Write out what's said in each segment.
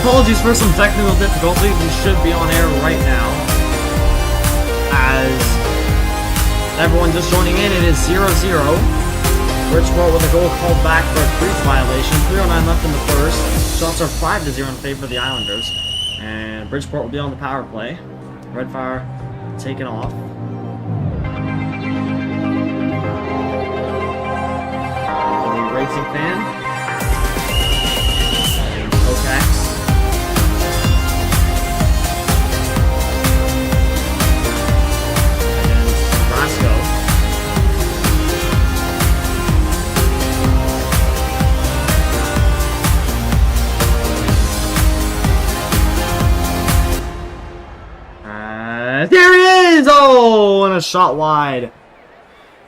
apologies for some technical difficulties. We should be on air right now. As everyone just joining in, it is 0-0. Bridgeport with a goal called back for a crease violation. 3:09 left in the first. Shots are 5-0 in favor of the Islanders. And Bridgeport will be on the power play. Redfire taken off. Racing fan. Kokax. And Brasco. There he is! Oh, and a shot wide.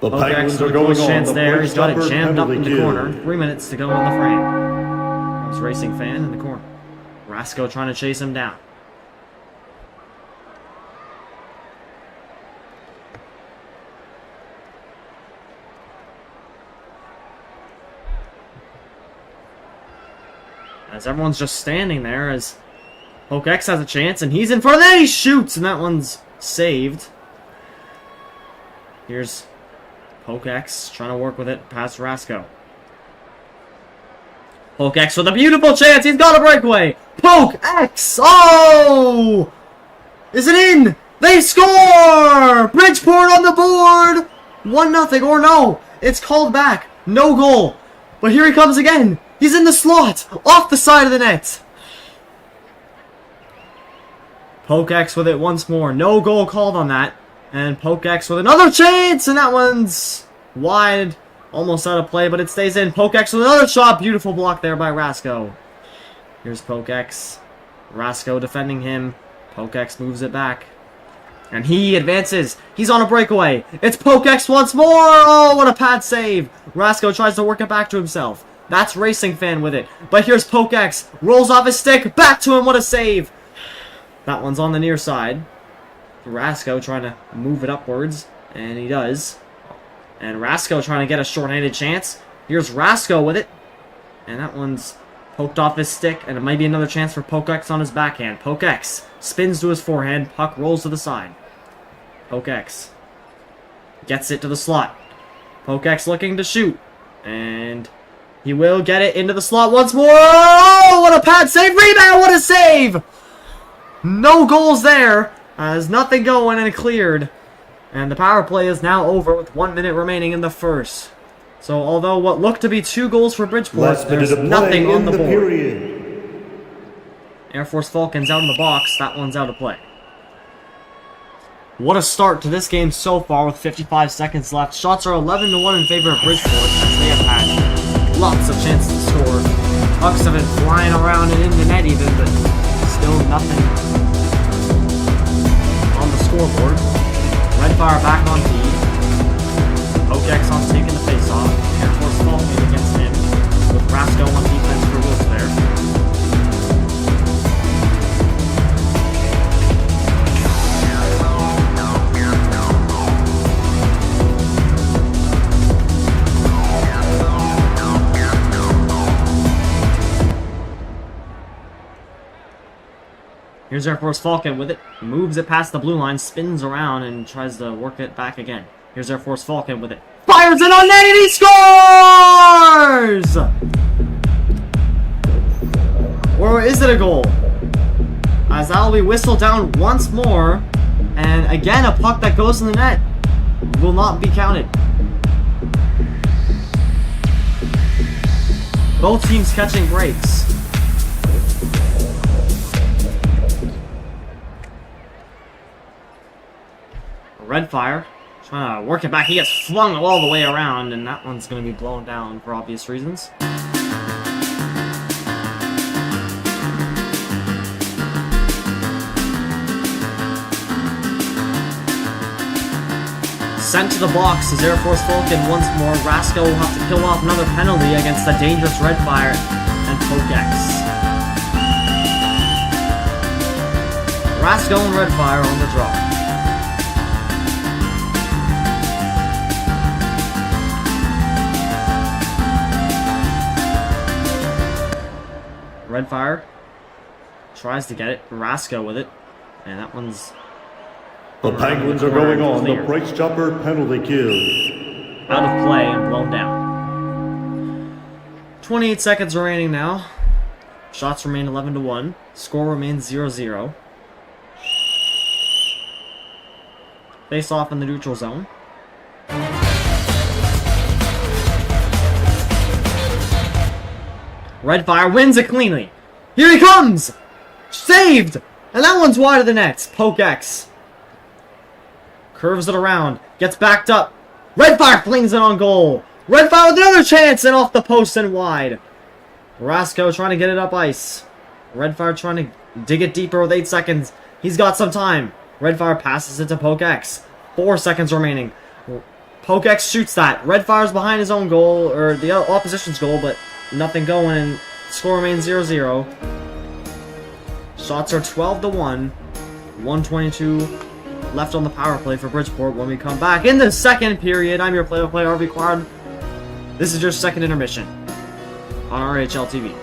The Penguins are going on the there. He's got it jammed up in the kill. corner. 3 minutes to go in the frame. There's Racing Fan in the corner. Rasco trying to chase him down. As everyone's just standing there as Pokex has a chance and he's in front of that. He shoots and that one's saved. Here's Pokex trying to work with it past Rasco. Pokex with a beautiful chance. He's got a breakaway. Pokex! Oh! Is it in? They score! Bridgeport on the board! 1-0. Or no, it's called back. No goal. But here he comes again. He's in the slot. Off the side of the net. Pokex with it once more. No goal called on that. And Pokex with another chance, and that one's wide, almost out of play, but it stays in. Pokex with another shot. Beautiful block there by Rasco. Here's Pokex. Rasco defending him. Pokex moves it back. And he advances. He's on a breakaway. It's Pokex once more. Oh, what a pad save. Rasco tries to work it back to himself. That's Racing Fan with it. But here's Pokex. Rolls off his stick. Back to him. What a save. That one's on the near side. Rasco trying to move it upwards, and he does. And Rasco trying to get a short-handed chance. Here's Rasco with it, and that one's poked off his stick, and it might be another chance for Pokex on his backhand. Pokex spins to his forehand, puck rolls to the side. Pokex gets it to the slot. Pokex looking to shoot, and he will get it into the slot once more. Oh, what a pad save! Rebound! What a save! No goals there. There's nothing going and cleared. And the power play is now over with 1 minute remaining in the first. So although what looked to be 2 goals for Bridgeport, there's nothing on the board. Period. Air Force Falcons out in the box. That one's out of play. What a start to this game so far with 55 seconds left. Shots are 11-1 in favor of Bridgeport as they have had lots of chances to score. Pucks have been flying around and in the net even, but still nothing on the scoreboard. Redfire back on feed. Pokex on taking the face-off. Air Force Falcon against him with Rasco on defense for Wilkes there. Here's Air Force Falcon with it. Moves it past the blue line, spins around, and tries to work it back again. Here's Air Force Falcon with it. Fires it on net, and he scores! Or is it a goal? As that'll be whistled down once more. And again, a puck that goes in the net will not be counted. Both teams catching breaks. Redfire trying to work it back. He gets flung all the way around, and that one's going to be blown down for obvious reasons. Sent to the box is Air Force Falcon once more. Rasco will have to kill off another penalty against the dangerous Redfire and Pokex. Rasco and Redfire on the draw. Redfire Tries to get it. Carrasco with it. And that one's The Penguins are going on the Price Chopper penalty kill. out of play and blown down. 28 seconds remaining now. Shots remain 11-1. Score remains 0-0. Face off in the neutral zone. Redfire wins it cleanly. Here he comes! Saved! And that one's wide of the net. Poke X. Curves it around. Gets backed up. Redfire flings it on goal. Redfire with another chance and off the post and wide. Carrasco trying to get it up ice. Redfire trying to dig it deeper with 8 seconds. He's got some time. Redfire passes it to Poke X. 4 seconds remaining. Poke X shoots that. Redfire's behind his own goal, or the opposition's goal, but nothing going, and score remains 0-0. Shots are 12-1. 1:22 left on the power play for Bridgeport when we come back in the second period. I'm your play-by-play RV Quad. This is your second intermission on RAHL TV.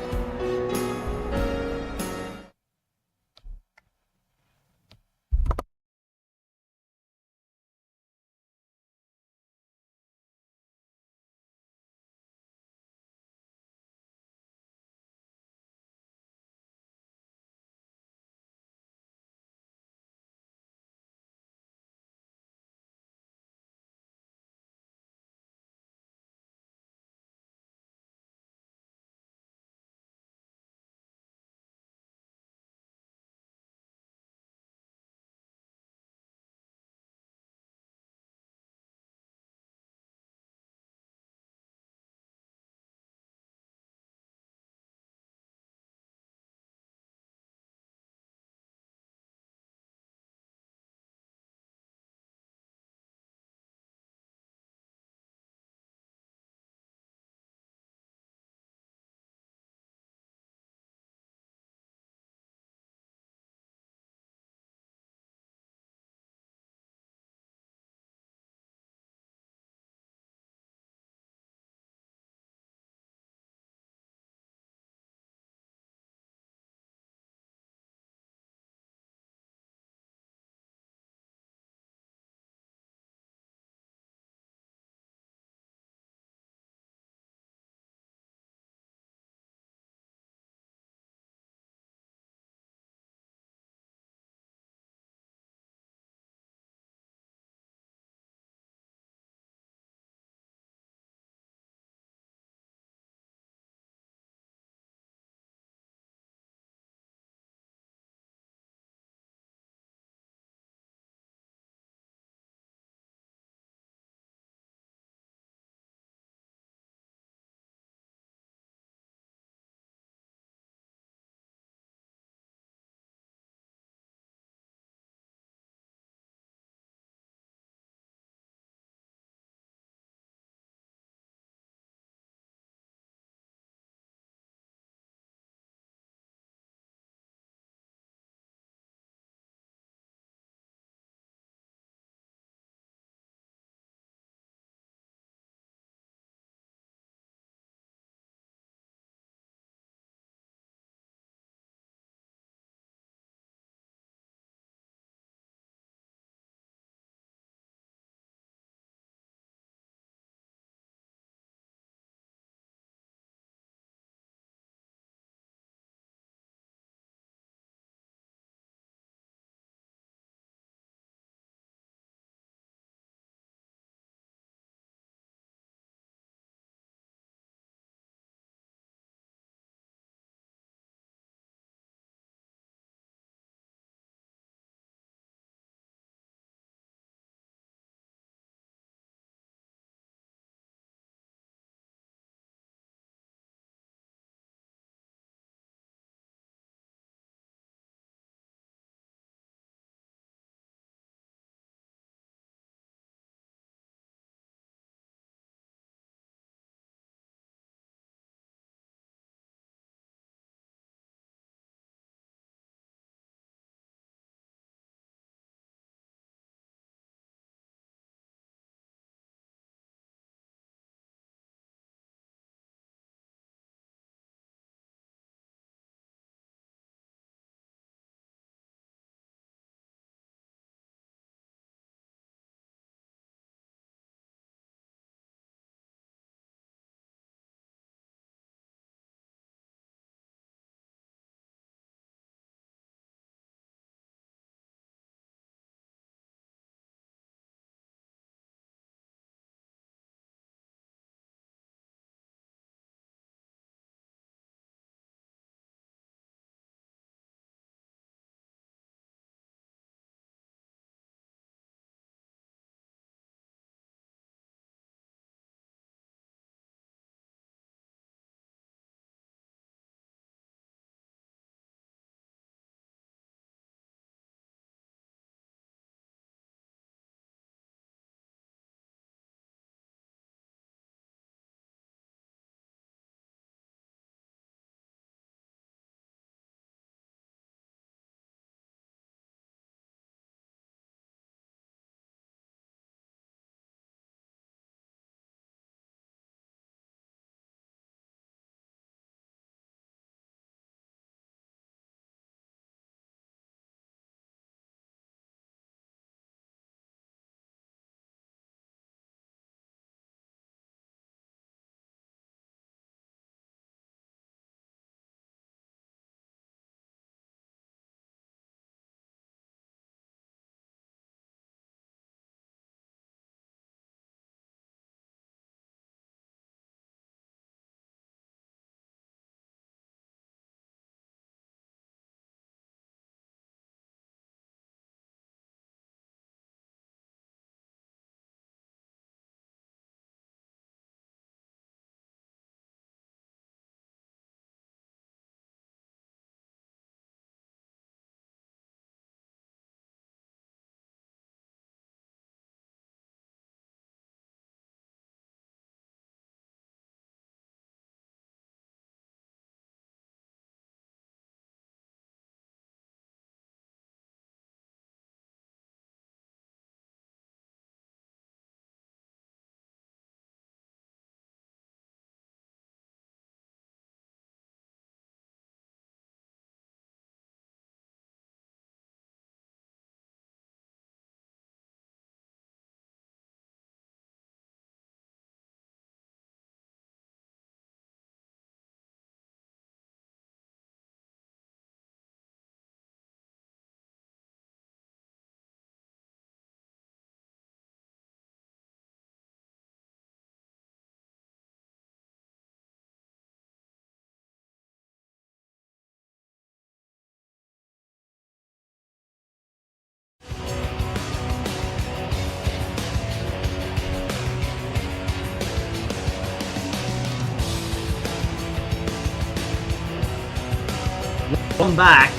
Come back.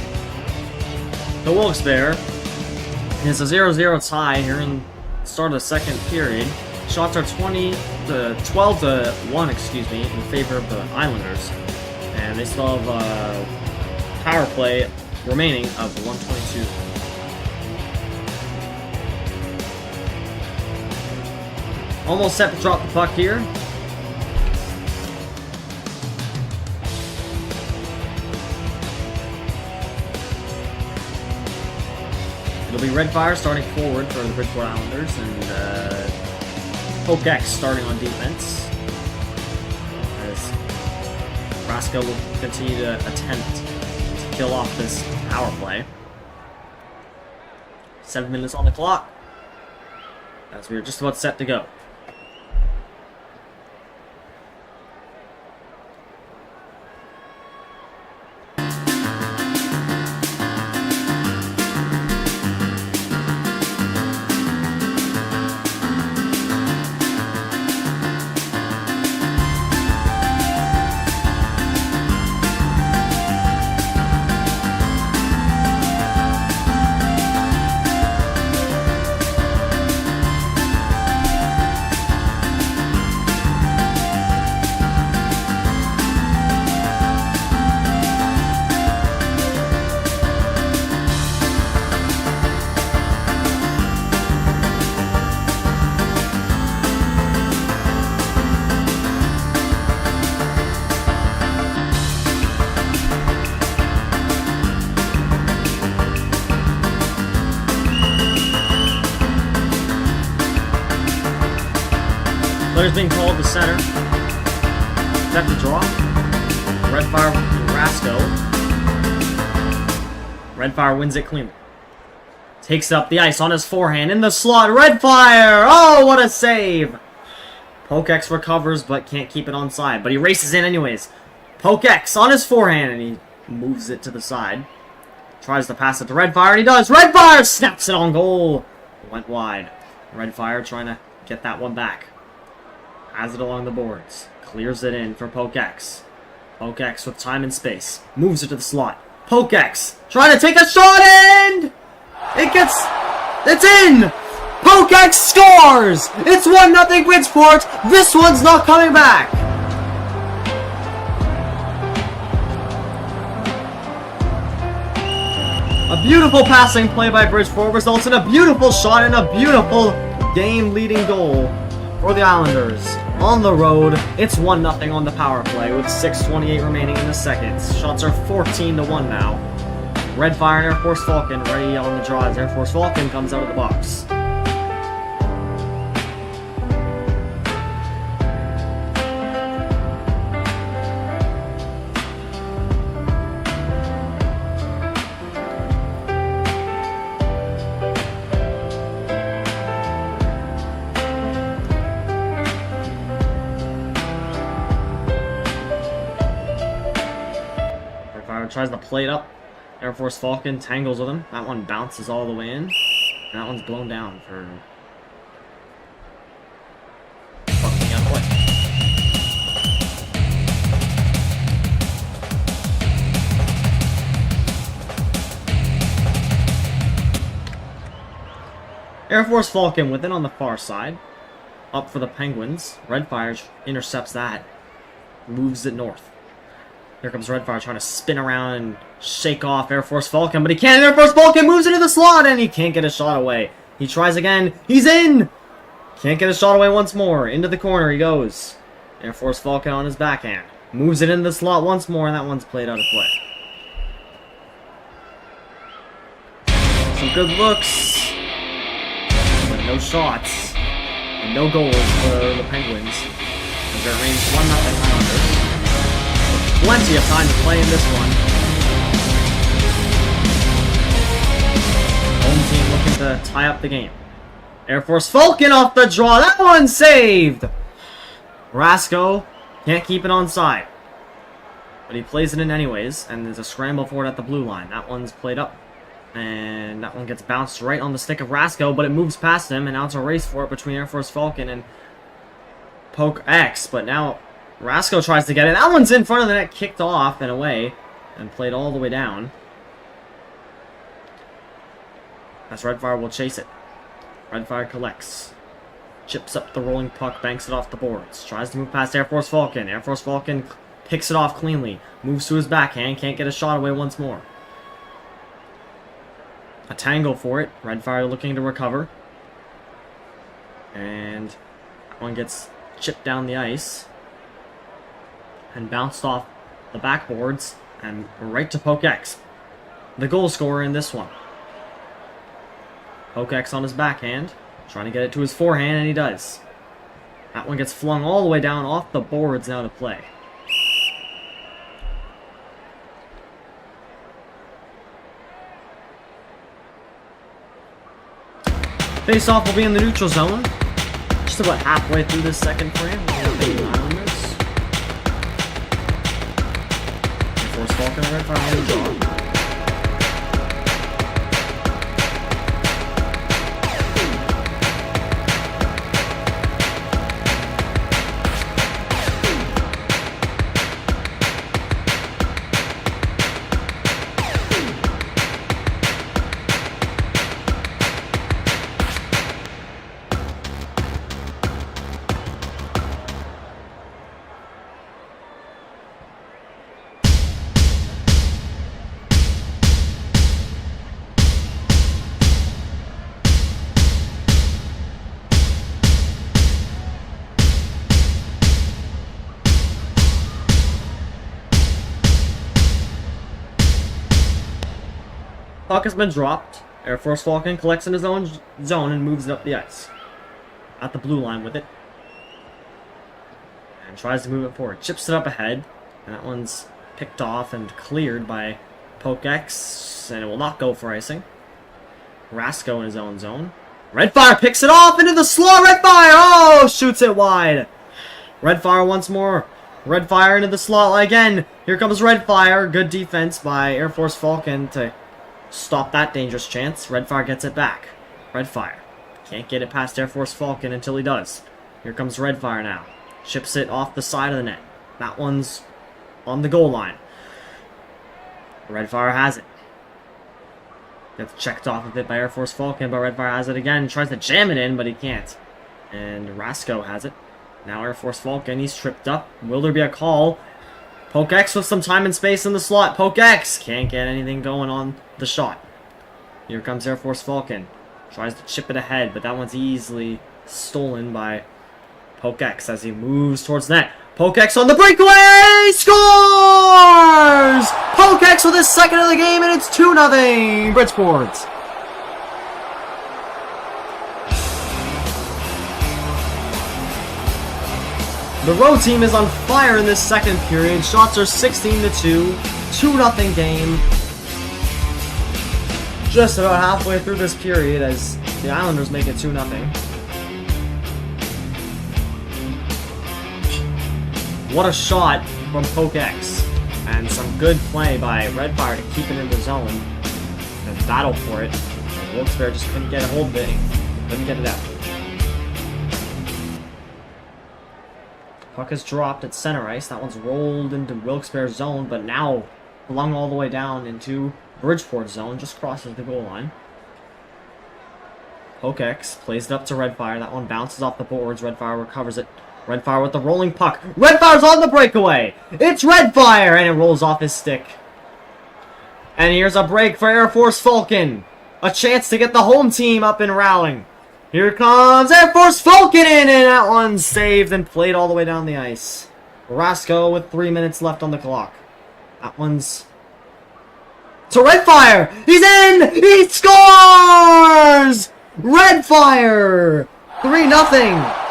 The Wilkes-Barre. It's a 0-0 tie here in the start of the second period. Shots are 12 to 1, excuse me, in favor of the Islanders. And they still have a power play remaining of 122. Almost set to drop the puck here. It'll be Redfire starting forward for the Bridgeport Islanders, and Pokex starting on defense. As Rasko will continue to attempt to kill off this power play. 7 minutes on the clock, as we are just about set to go. Players being called to center. Set to draw. Redfire and Rasko. Redfire wins it cleanly. Takes up the ice on his forehand in the slot. Redfire! Oh, what a save! Pokex recovers but can't keep it onside. But he races in anyways. Pokex on his forehand and he moves it to the side. Tries to pass it to Redfire and he does. Redfire snaps it on goal. Went wide. Redfire trying to get that one back. Has it along the boards. Clears it in for Pokex. Pokex with time and space. Moves it to the slot. Pokex trying to take a shot and it's in! Pokex scores! It's 1-0 Bridgeport. This one's not coming back. A beautiful passing play by Bridgeport results in a beautiful shot and a beautiful game-leading goal for the Islanders. On the road, it's 1-0 on the power play with 6:28 remaining in the second. Shots are 14 to 1 now. Redfire and Air Force Falcon ready on the draw as Air Force Falcon comes out of the box. Tries to play it up. Air Force Falcon tangles with him. That one bounces all the way in. And that one's blown down for fucking out of play. Air Force Falcon within on the far side. Up for the Penguins. Redfire intercepts that. Moves it north. Here comes Redfire trying to spin around and shake off Air Force Falcon, but he can't. Air Force Falcon moves into the slot, and he can't get a shot away. He tries again. He's in! Can't get a shot away once more. Into the corner he goes. Air Force Falcon on his backhand. Moves it into the slot once more, and that one's played out of play. Some good looks, but no shots. And no goals for the Penguins. As it remains 1-0 Islanders. Plenty of time to play in this one. Home team looking to tie up the game. Air Force Falcon off the draw. That one's saved! Rasko can't keep it onside. But he plays it in anyways, and there's a scramble for it at the blue line. That one's played up. And that one gets bounced right on the stick of Rasko, but it moves past him, and now it's a race for it between Air Force Falcon and Poke X. But now Rasko tries to get it. That one's in front of the net, kicked off and away. and played all the way down. As Redfire will chase it. Redfire collects. Chips up the rolling puck, banks it off the boards. Tries to move past Air Force Falcon. Air Force Falcon picks it off cleanly. Moves to his backhand, can't get a shot away once more. A tangle for it. Redfire looking to recover. And that one gets chipped down the ice. And bounced off the backboards. And right to PokeX. The goal scorer in this one. PokeX on his backhand. Trying to get it to his forehand, and he does. That one gets flung all the way down off the boards now to play. Face-off will be in the neutral zone. Just about halfway through this second frame. Islanders. Air Force Falcon and Redfire on the draw. Puck has been dropped. Air Force Falcon collects in his own zone and moves it up the ice. At the blue line with it. And tries to move it forward. Chips it up ahead. And that one's picked off and cleared by PokeX. And it will not go for icing. Rasco in his own zone. Redfire picks it off into the slot. Redfire! Oh! Shoots it wide. Redfire once more. Redfire into the slot again. Here comes Redfire. Good defense by Air Force Falcon to stop that dangerous chance. Redfire gets it back. Redfire can't get it past Air Force Falcon until he does. Here comes Redfire now. Chips it off the side of the net. That one's on the goal line. Redfire has it. Gets checked off of it by Air Force Falcon, but Redfire has it again. Tries to jam it in, but he can't. And Rasco has it. Now Air Force Falcon, he's tripped up. Will there be a call? PokeX with some time and space in the slot. PokeX can't get anything going on the shot. Here comes Air Force Falcon. Tries to chip it ahead, but that one's easily stolen by PokeX as he moves towards net. PokeX on the breakaway! Scores! PokeX with his second of the game, and it's 2-0 Bridgeport. The road team is on fire in this second period. Shots are 16-2. 2-0 game. Just about halfway through this period as the Islanders make it 2-0. What a shot from PokeX. And some good play by Redfire to keep it in the zone. And battle for it. Wilkes-Barre just couldn't get a hold of it. Couldn't get it out. Puck is dropped at center ice. That one's rolled into Wilkes-Barre's zone, but now flung all the way down into Bridgeport zone. Just crosses the goal line. PokeX plays it up to Redfire. That one bounces off the boards. Redfire recovers it. Redfire with the rolling puck. Redfire's on the breakaway. It's Redfire, and it rolls off his stick. And here's a break for Air Force Falcon. A chance to get the home team up and rallying. Here comes Air Force Falcon in, and that one's saved and played all the way down the ice. Rasco with 3 minutes left on the clock. That one's to Redfire. He's in. He scores. Redfire. 3-0.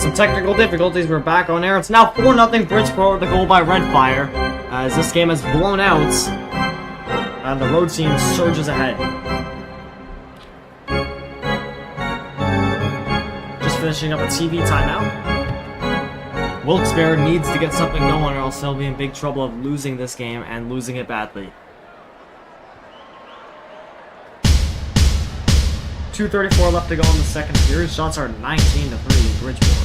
some technical difficulties. We're back on air. It's now 4-0 Bridgeport with a goal by Redfire, as this game has blown out, and the road team surges ahead. Just finishing up a TV timeout. Wilkes-Barre needs to get something going, or else they'll be in big trouble of losing this game, and losing it badly. 2:34 left to go in the second period. Shots are 19-3 Bridgeport.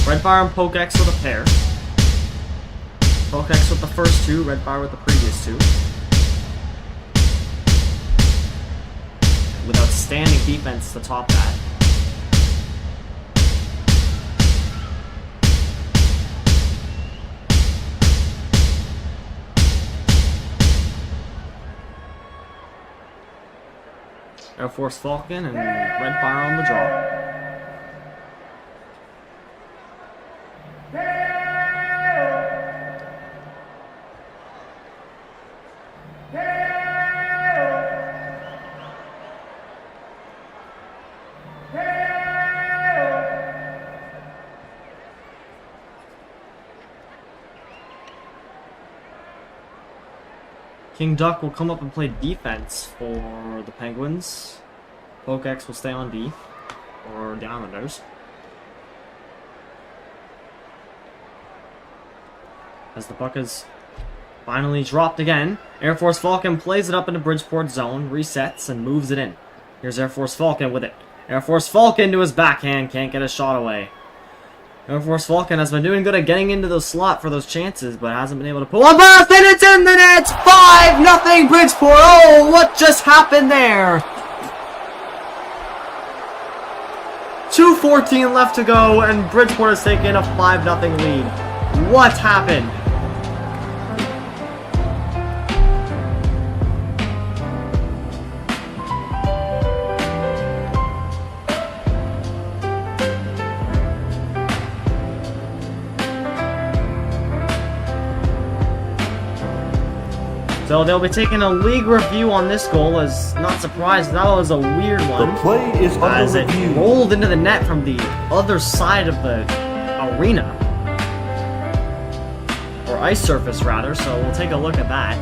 Redfire and Pokex with a pair. Pokex with the first two, Redfire with the previous two. With outstanding defense to top that. Air Force Falcon and Redfire on the draw. King Duck will come up and play defense for the Penguins. Pokex will stay on D for the Islanders. As the puck is finally dropped again, Air Force Falcon plays it up into Bridgeport zone, resets, and moves it in. Here's Air Force Falcon with it. Air Force Falcon to his backhand, can't get a shot away. Air Force Falcon has been doing good at getting into the slot for those chances, but hasn't been able to pull one past, and it's in the net! 5-0 Bridgeport! Oh, what just happened there? 2:14 left to go, and Bridgeport has taken a 5-0 lead. What happened? So they'll be taking a league review on this goal, as not surprised, that was a weird one. The play is As under it review. rolled into the net from the other side of the arena. Or ice surface, rather, so we'll take a look at that.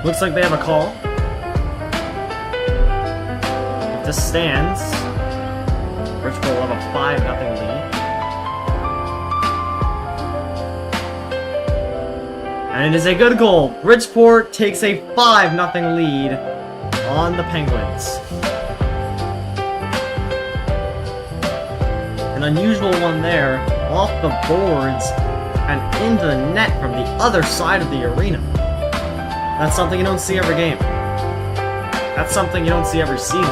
Looks like they have a call. If this stands, Bridgeport will have a 5-0 lead. And it is a good goal. Bridgeport takes a 5-0 lead on the Penguins. An unusual one there, off the boards and into the net from the other side of the arena. That's something you don't see every game. That's something you don't see every season.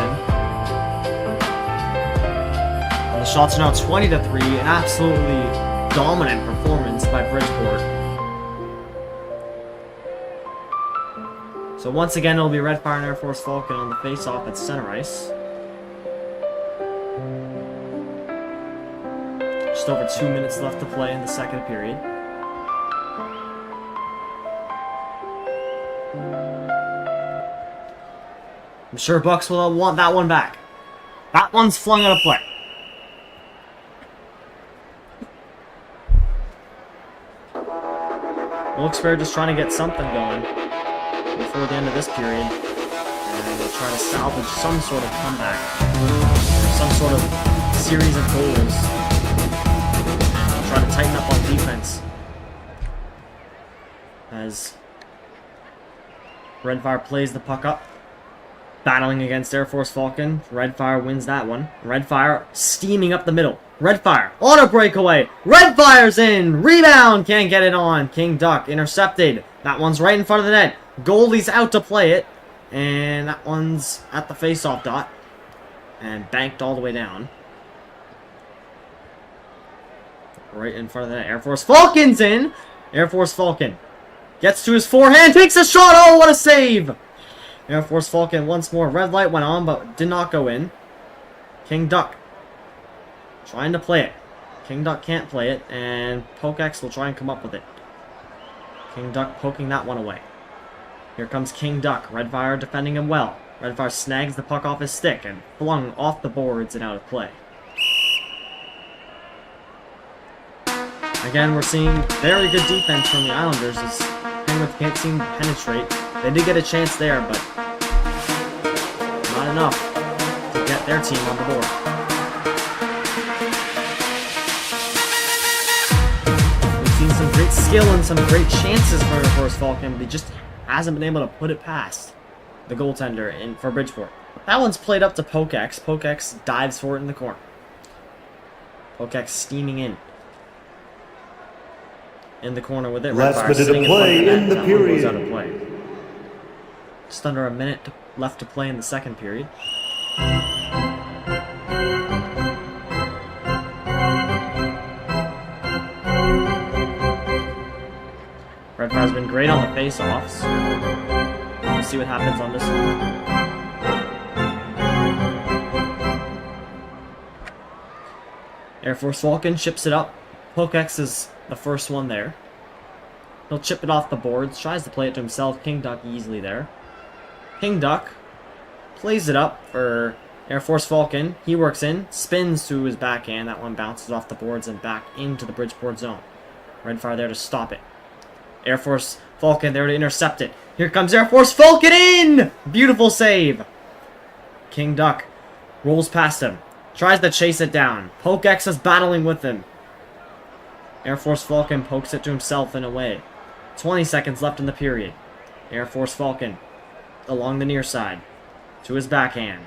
And the shots are now 20-3, an absolutely dominant performance by Bridgeport. So once again, it'll be Redfire and Air Force Falcon on the face-off at center ice. Just over 2 minutes left to play in the second period. I'm sure Bucks will want that one back. That one's flung out of play. Wilkes-Barre just trying to get something going before the end of this period. And they'll try to salvage some sort of comeback. Some sort of series of goals. They'll try to tighten up on defense. As Redfire plays the puck up. Battling against Air Force Falcon. Redfire wins that one. Redfire steaming up the middle. Redfire, auto breakaway. Redfire's in. Rebound, can't get it on. King Duck intercepted. That one's right in front of the net. Goalie's out to play it. And that one's at the face-off dot. And banked all the way down. Right in front of the net. Air Force Falcon's in. Air Force Falcon gets to his forehand. Takes a shot. Oh, what a save. Air Force Falcon once more. Red light went on, but did not go in. King Duck trying to play it. King Duck can't play it, and Pokex will try and come up with it. King Duck poking that one away. Here comes King Duck. Redfire defending him well. Redfire snags the puck off his stick and flung off the boards and out of play. Again, we're seeing very good defense from the Islanders as Penguins can't seem to penetrate. They did get a chance there, but not enough to get their team on the board. We've seen some great skill and some great chances for Air Force Falcon, but he just hasn't been able to put it past the goaltender for Bridgeport. That one's played up to Pokex. Pokex dives for it in the corner. Pokex steaming in the corner with it. Last minute of play in the period. Out of play. Just under a minute left to play in the second period. Redfire's been great on the face-offs. We'll see what happens on this one. Air Force Falcon chips it up. Pokex is the first one there. He'll chip it off the boards. Tries to play it to himself. King Duck easily there. King Duck plays it up for Air Force Falcon. He works in, spins to his backhand. That one bounces off the boards and back into the Bridgeport zone. Redfire there to stop it. Air Force Falcon there to intercept it. Here comes Air Force Falcon in! Beautiful save. King Duck rolls past him. Tries to chase it down. Pokex is battling with him. Air Force Falcon pokes it to himself and away. 20 seconds left in the period. Air Force Falcon along the near side to his backhand.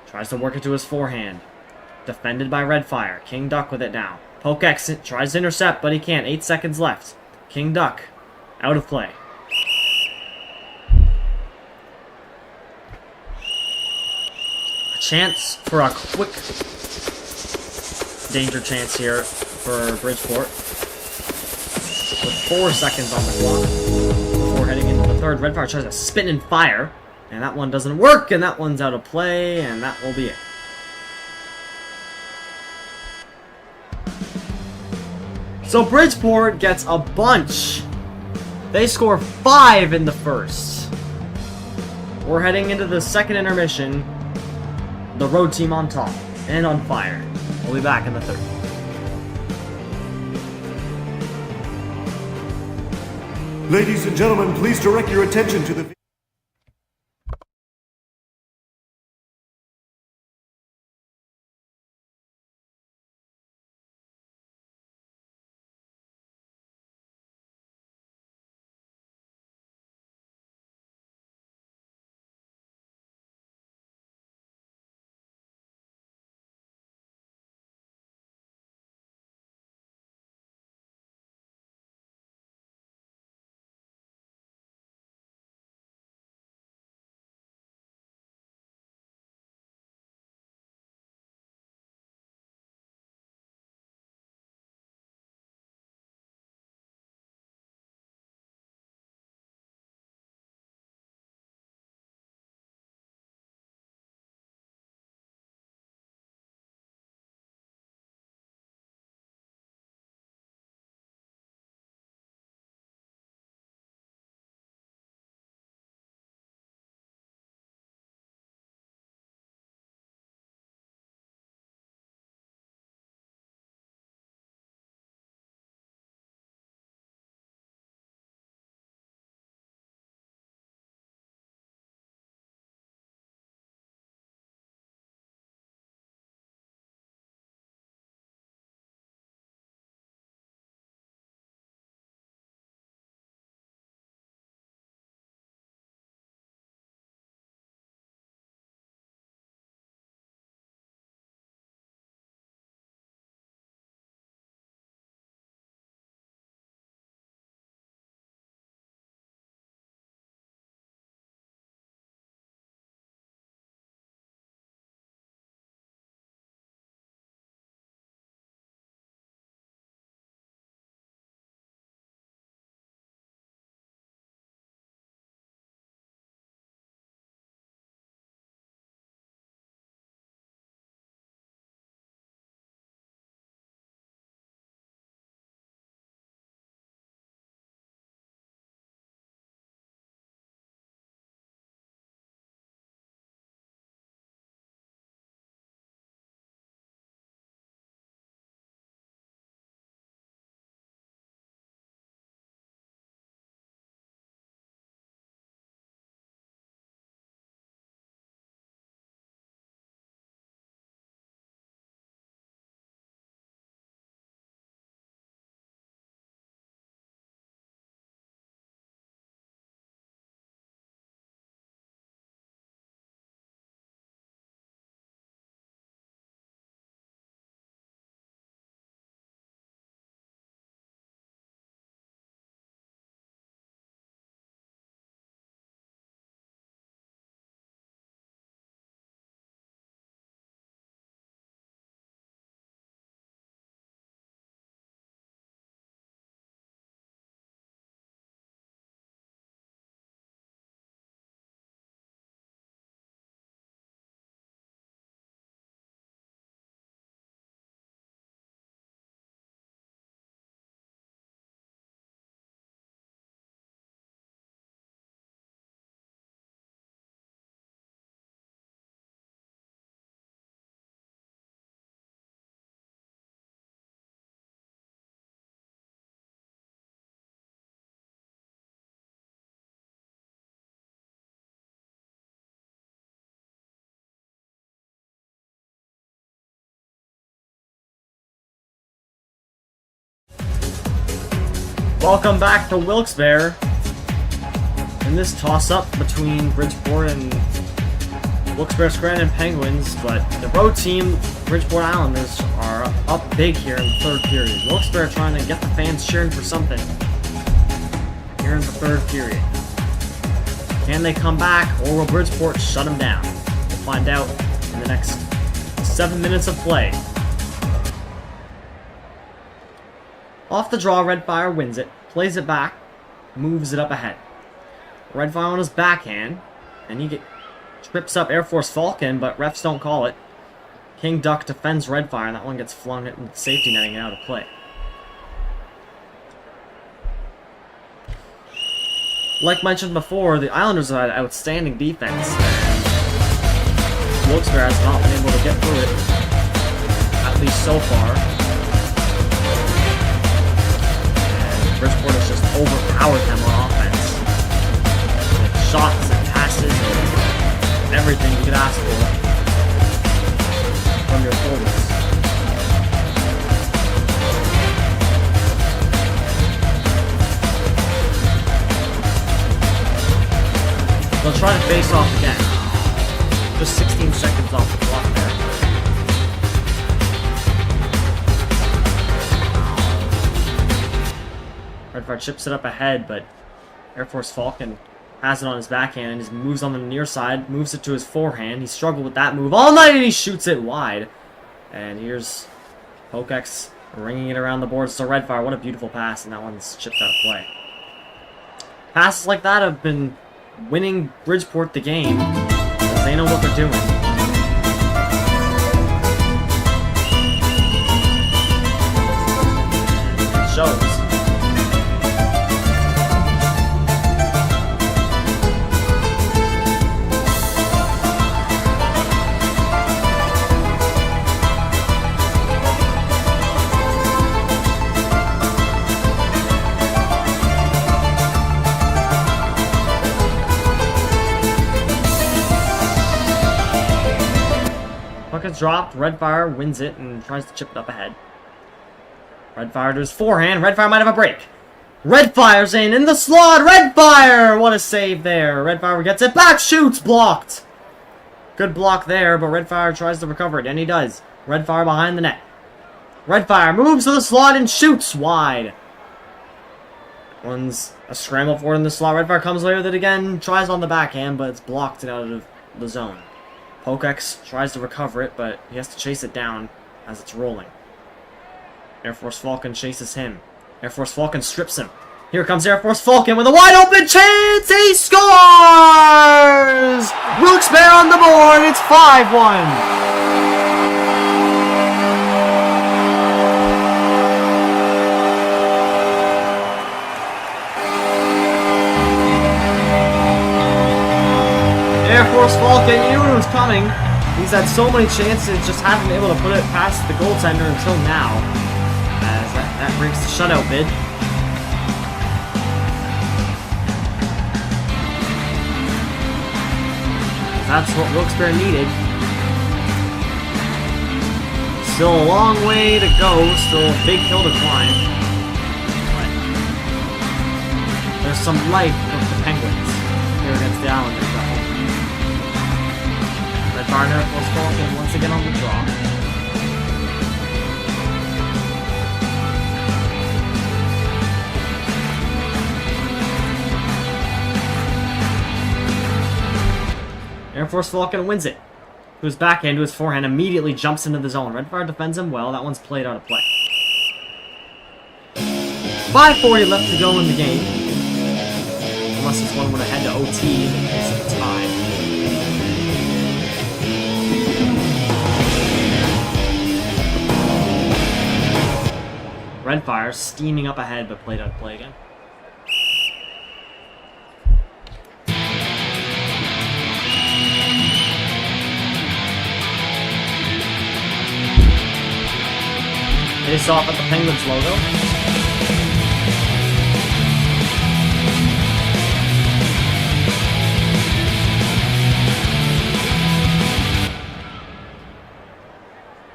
Tries to work it to his forehand. Defended by Redfire. King Duck with it now. Pokex tries to intercept, but he can't. 8 seconds left. King Duck out of play. A chance for a quick danger chance here for Bridgeport. With 4 seconds on the clock before heading into the third. Redfire tries to spin and fire. And that one doesn't work, and that one's out of play, and that will be it. So Bridgeport gets a bunch. They score 5 in the first. We're heading into the second intermission. The road team on top and on fire. We'll be back in the third. Ladies and gentlemen, please direct your attention to the Welcome back to Wilkes-Barre. In this toss-up between Bridgeport and Wilkes-Barre Scranton Penguins, but the road team, Bridgeport Islanders, are up big here in the third period. Wilkes-Barre trying to get the fans cheering for something here in the third period. Can they come back, or will Bridgeport shut them down? We'll find out in the next 7 minutes of play. Off the draw, Redfire wins it, plays it back, moves it up ahead. Redfire on his backhand, and he trips up Air Force Falcon, but refs don't call it. King Duck defends Redfire, and that one gets flung into the safety netting and out of play. Like mentioned before, the Islanders have had outstanding defense. Wilkes-Barre has not been able to get through it, at least so far. Bridgeport has just overpowered them on offense. With shots and passes and everything you could ask for from your forwards. They'll try to face off again. Just 16 seconds off the clock there. Redfire chips it up ahead, but Air Force Falcon has it on his backhand and just moves on the near side, moves it to his forehand. He struggled with that move all night and he shoots it wide. And here's Pokex ringing it around the boards to Redfire. What a beautiful pass, and that one's chipped out of play. Passes like that have been winning Bridgeport the game. They know what they're doing. It shows. Puck is dropped, Redfire wins it and tries to chip it up ahead. Redfire to his forehand, Redfire might have a break. Redfire's in the slot, Redfire! What a save there. Redfire gets it back, shoots, blocked. Good block there, but Redfire tries to recover it, and he does. Redfire behind the net. Redfire moves to the slot and shoots wide. One's a scramble for it in the slot. Redfire comes away with it again, tries on the backhand, but it's blocked and out of the zone. Pokex tries to recover it, but he has to chase it down as it's rolling. Air Force Falcon chases him. Air Force Falcon strips him. Here comes Air Force Falcon with a wide open chance! He scores! Wilkes-Barre on the board, it's 5-1! Air Force Falcon, you knew it was coming. He's had so many chances, just hasn't been able to put it past the goaltender until now. As that breaks the shutout bid. That's what Wilkes-Barre needed. Still a long way to go, still a big hill to climb. But there's some life with the Penguins here against the Islanders. Redfire Air Force Falcon once again on the draw. Air Force Falcon wins it. To his backhand, to his forehand, immediately jumps into the zone. Redfire defends him well. That one's played out of play. 5:40 left to go in the game. Unless this one would have had to OT in case of a tie. Redfire steaming up ahead, but played out of play again. Face off at the Penguins logo.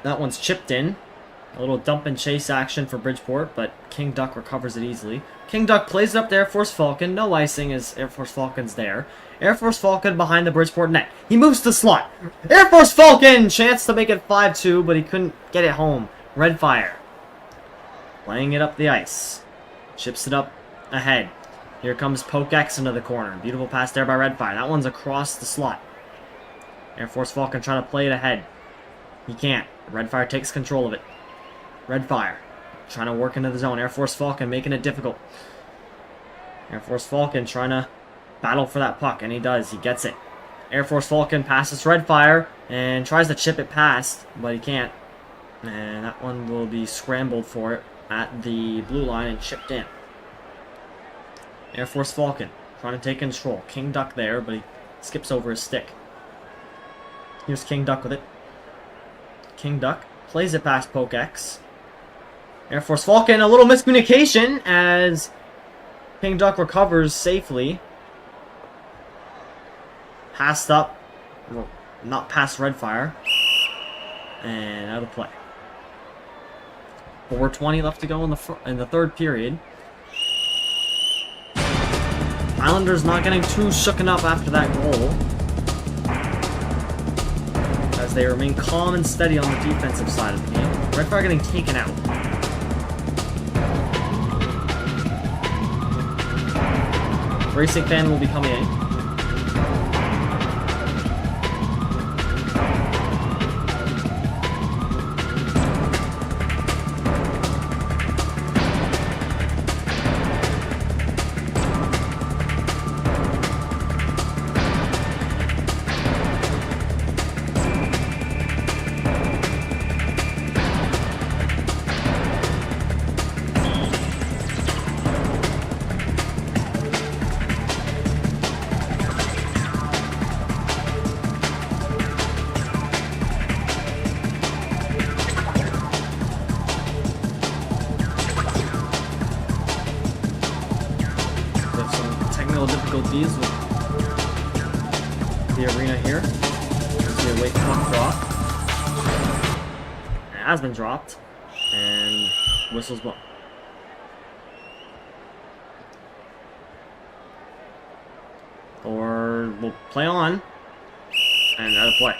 That one's chipped in. A little dump and chase action for Bridgeport, but King Duck recovers it easily. King Duck plays it up to Air Force Falcon. No icing as Air Force Falcon's there. Air Force Falcon behind the Bridgeport net. He moves to slot. Air Force Falcon! Chance to make it 5-2, but he couldn't get it home. Red Fire. Playing it up the ice. Chips it up ahead. Here comes Poke X into the corner. Beautiful pass there by Red Fire. That one's across the slot. Air Force Falcon trying to play it ahead. He can't. Red Fire takes control of it. Red Fire trying to work into the zone. Air Force Falcon making it difficult. Air Force Falcon trying to battle for that puck, and he does. He gets it. Air Force Falcon passes Red Fire and tries to chip it past, but he can't. And that one will be scrambled for it at the blue line and chipped in. Air Force Falcon trying to take control. King Duck there, but he skips over his stick. Here's King Duck with it. King Duck plays it past Poke X. Air Force Falcon, a little miscommunication as King Duck recovers safely. Passed up. Well, not past Red Fire. And out of play. 4:20 left to go in the third period. Islanders not getting too shooken up after that goal, as they remain calm and steady on the defensive side of the game. Red Fire getting taken out. Racing fan will be coming in. Difficulties with the arena here. See a late puck drop. It has been dropped, and whistles blown. Or we'll play on, and out of play.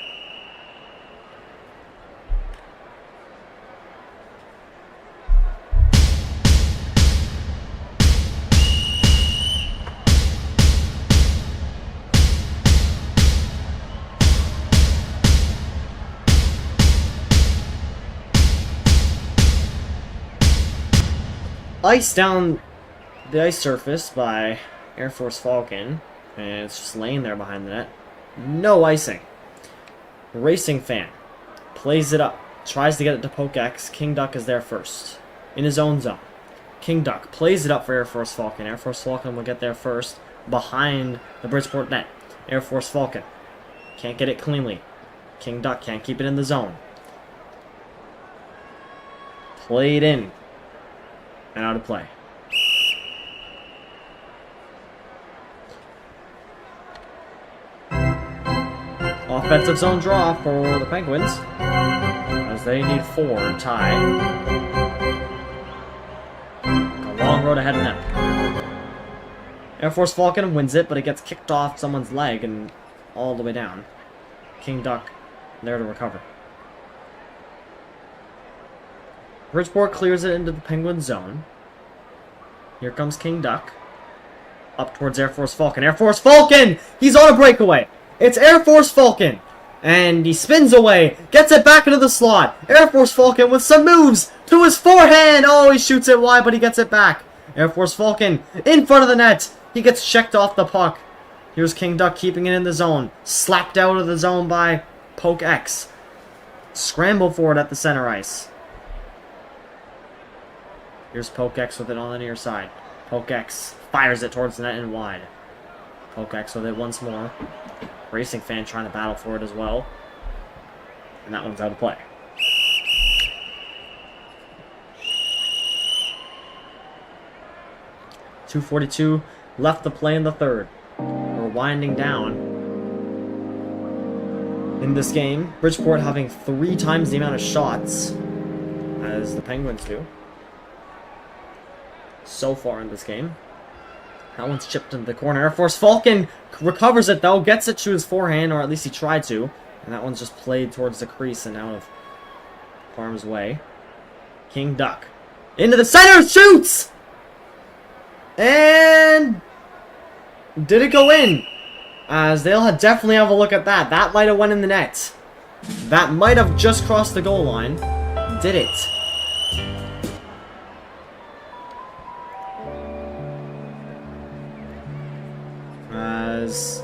Ice down the ice surface by Air Force Falcon, and it's just laying there behind the net. No icing. Racing fan plays it up, tries to get it to Poke X. King Duck is there first, in his own zone. King Duck plays it up for Air Force Falcon. Air Force Falcon will get there first, behind the Bridgeport net. Air Force Falcon can't get it cleanly. King Duck can't keep it in the zone. Played in. And out of play. Offensive zone draw for the Penguins, as they need 4 to tie. A long road ahead of them. Air Force Falcon wins it, but it gets kicked off someone's leg and all the way down. King Duck there to recover. Bridgeport clears it into the Penguin zone. Here comes King Duck. Up towards Air Force Falcon. Air Force Falcon! He's on a breakaway. It's Air Force Falcon. And he spins away. Gets it back into the slot. Air Force Falcon with some moves to his forehand. Oh, he shoots it wide, but he gets it back. Air Force Falcon in front of the net. He gets checked off the puck. Here's King Duck keeping it in the zone. Slapped out of the zone by Poke X. Scramble for it at the center ice. Here's Poke X with it on the near side. Poke X fires it towards the net and wide. Poke X with it once more. Racing fan trying to battle for it as well. And that one's out of play. .242 left to play in the third. We're winding down in this game. Bridgeport having 3 times the amount of shots as the Penguins do so far in this game. That one's chipped into the corner. Air Force Falcon recovers it, though. Gets it to his forehand, or at least he tried to. And that one's just played towards the crease and out of harm's way. King Duck. Into the center! Shoots! And... did it go in? As they'll definitely have a look at that. That might have went in the net. That might have just crossed the goal line. Did it? As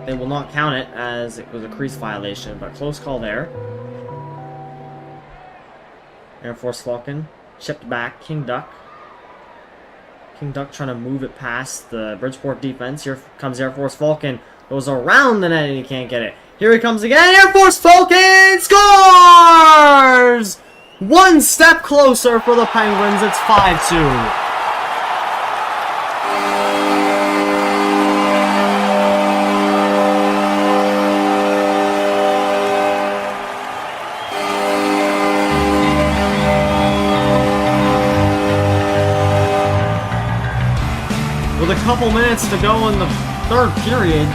they will not count it as it was a crease violation, but close call there. Air Force Falcon chipped back. King Duck. King Duck trying to move it past the Bridgeport defense. Here comes Air Force Falcon. Goes around the net and he can't get it. Here he comes again. Air Force Falcon scores! One step closer for the Penguins. It's 5-2. With a couple minutes to go in the third period,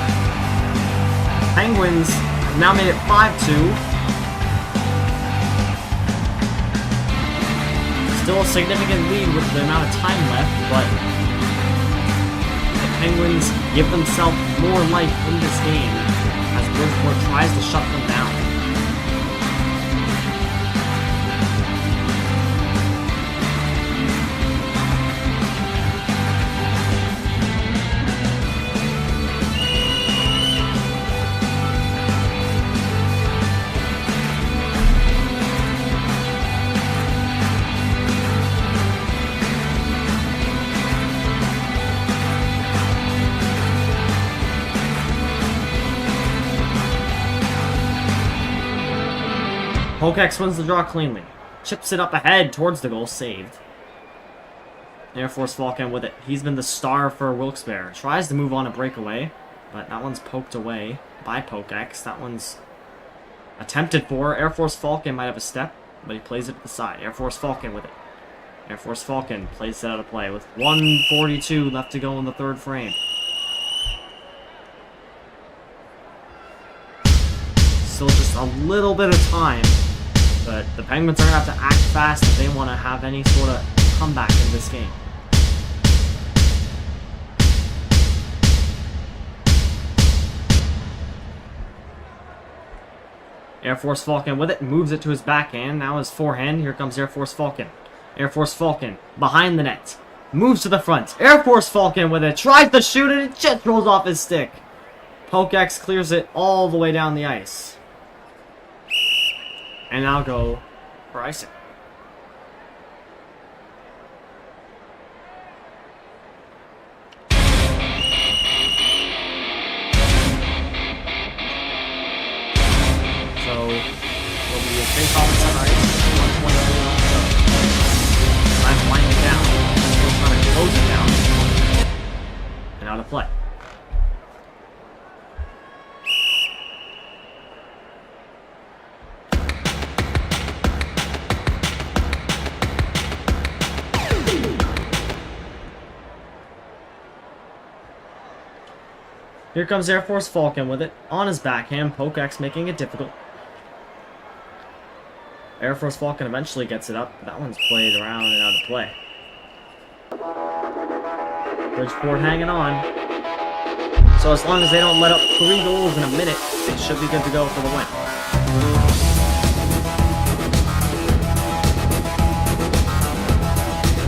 Penguins have now made it 5-2. Still a significant lead with the amount of time left, but the Penguins give themselves more life in this game as Bridgeport tries to shut them down. Pokex wins the draw cleanly. Chips it up ahead towards the goal, saved. Air Force Falcon with it. He's been the star for Wilkes-Barre. Tries to move on a breakaway, but that one's poked away by Pokex. That one's attempted for. Air Force Falcon might have a step, but he plays it to the side. Air Force Falcon with it. Air Force Falcon plays it out of play with 1:42 left to go in the third frame. Still just a little bit of time. But the Penguins are going to have to act fast if they want to have any sort of comeback in this game. Air Force Falcon with it, moves it to his backhand, now his forehand. Here comes Air Force Falcon. Air Force Falcon behind the net. Moves to the front. Air Force Falcon with it, tries to shoot it, it just rolls off his stick. Pokex clears it all the way down the ice. And I'll go for icing. So, will be a face-off on ice. 1:23 left to go. Time to wind it down. Still trying to close it down. And out of play. Here comes Air Force Falcon with it. On his backhand, Pokex making it difficult. Air Force Falcon eventually gets it up. That one's played around and out of play. Bridgeport hanging on. So as long as they don't let up 3 goals in a minute, they should be good to go for the win.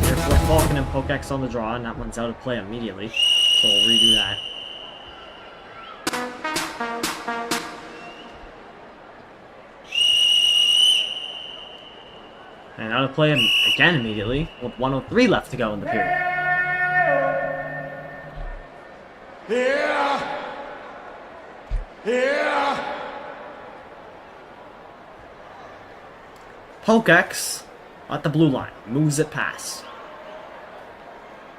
Air Force Falcon and Pokex on the draw, and that one's out of play immediately. So we'll redo that. And out of play again immediately, with 1:03 left to go in the period. Pokex at the blue line, moves it past.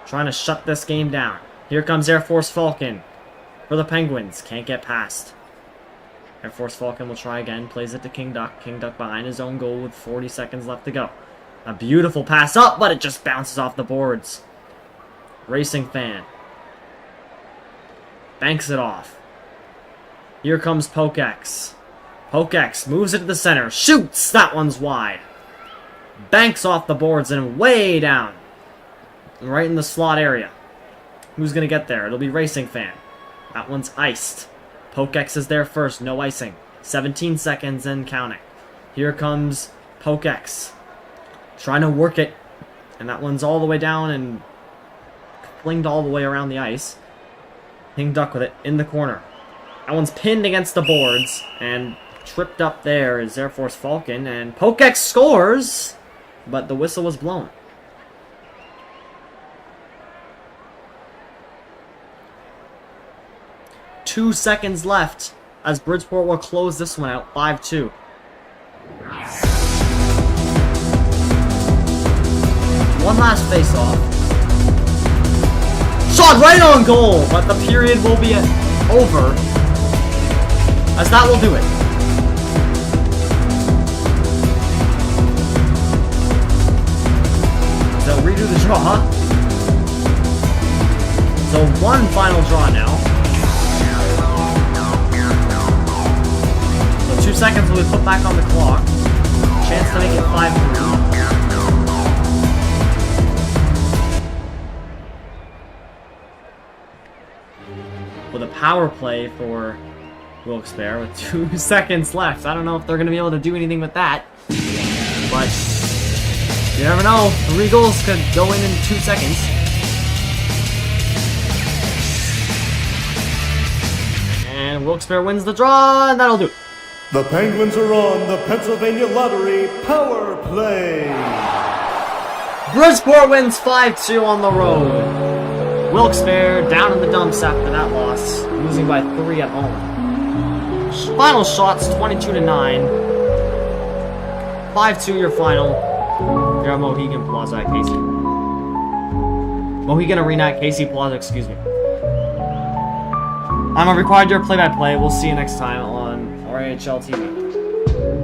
Trying to shut this game down. Here comes Air Force Falcon for the Penguins, can't get past. Air Force Falcon will try again, plays it to King Duck. King Duck behind his own goal with 40 seconds left to go. A beautiful pass up, but it just bounces off the boards. Racing Fan. Banks it off. Here comes Pokex. Pokex moves it to the center. Shoots! That one's wide. Banks off the boards and way down. Right in the slot area. Who's going to get there? It'll be Racing Fan. That one's iced. Pokex is there first. No icing. 17 seconds and counting. Here comes Pokex. Trying to work it. And that one's all the way down and flinged all the way around the ice. King Duck with it in the corner. That one's pinned against the boards. And tripped up there is Air Force Falcon. And Pokex scores. But the whistle was blown. Two seconds left as Bridgeport will close this one out 5-2. One last face-off. Shot right on goal, but the period will be over, as that will do it. So redo the draw. So one final draw now. 2 seconds will be put back on the clock. Chance to make it 5-3. With a power play for Wilkes-Barre with 2 seconds left. I don't know if they're going to be able to do anything with that. But you never know. 3 goals could go in 2 seconds. And Wilkes-Barre wins the draw, and that'll do it. The Penguins are on the Pennsylvania Lottery Power Play. Bridgeport wins 5-2 on the road. Wilkes-Barre down in the dumps after that loss, losing by 3 at home. Final shots 22-9. 5-2 your final. You're at Mohegan Plaza at Casey. Mohegan Arena at Casey Plaza, excuse me. I'm a required your play-by-play. We'll see you next time on RAHL TV.